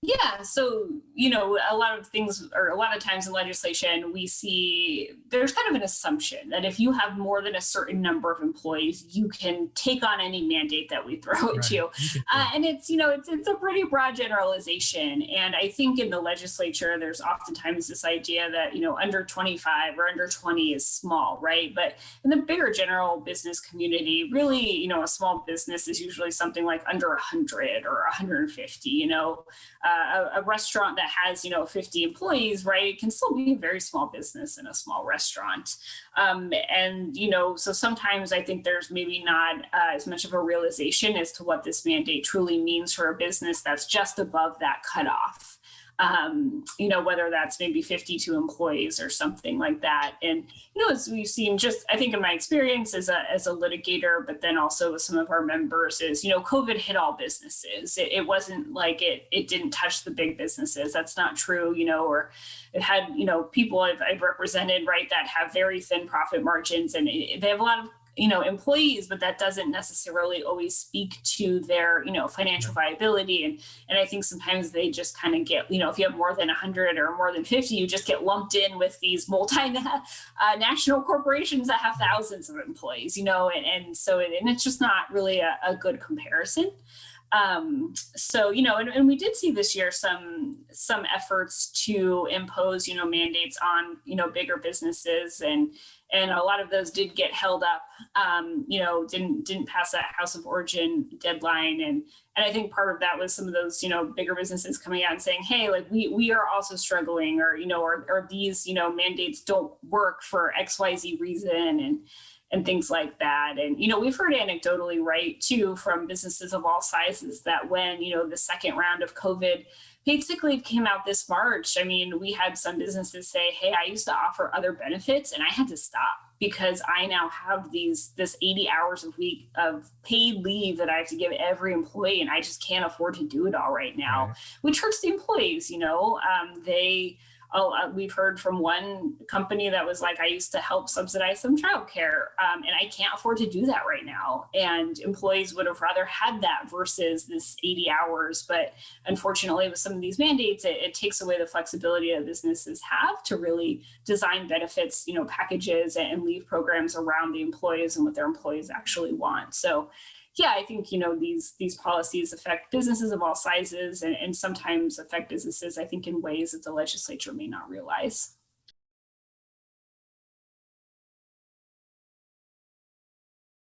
Yeah, so a lot of things, or a lot of times in legislation, we see there's kind of an assumption that if you have more than a certain number of employees, you can take on any mandate that we throw at Right. you, You can do it. and it's a pretty broad generalization. And I think in the legislature, there's oftentimes this idea that under 25 or under 20 is small, right? But in the bigger general business community, really, a small business is usually something like under 100 or 150. A restaurant that has 50 employees, right, it can still be a very small business in a small restaurant. And so sometimes I think there's maybe not as much of a realization as to what this mandate truly means for a business that's just above that cutoff. Whether that's maybe 52 employees or something like that. And, as we've seen, just I think in my experience as a litigator, but then also with some of our members is, COVID hit all businesses. It wasn't like it didn't touch the big businesses. That's not true, or it had, people I've represented, right, that have very thin profit margins, and they have a lot of employees, but that doesn't necessarily always speak to their financial Right. viability. And I think sometimes they just kind of get, if you have more than 100 or more than 50, you just get lumped in with these national corporations that have thousands of employees, and so and it's just not really a good comparison. So and we did see this year some efforts to impose mandates on bigger businesses, and a lot of those did get held up. Didn't pass that House of Origin deadline, and I think part of that was some of those bigger businesses coming out and saying, hey, like we are also struggling, or these mandates don't work for XYZ reason, and things like that. And, we've heard anecdotally, right, too, from businesses of all sizes that when, the second round of COVID paid sick leave came out this March, I mean, we had some businesses say, hey, I used to offer other benefits and I had to stop because I now have this 80 hours a week of paid leave that I have to give every employee, and I just can't afford to do it all right now, Right. which hurts the employees. We've heard from one company that was like, I used to help subsidize some childcare, and I can't afford to do that right now. And employees would have rather had that versus this 80 hours. But unfortunately, with some of these mandates, it takes away the flexibility that businesses have to really design benefits, packages and leave programs around the employees and what their employees actually want. So yeah, I think these policies affect businesses of all sizes, and sometimes affect businesses, I think, in ways that the legislature may not realize.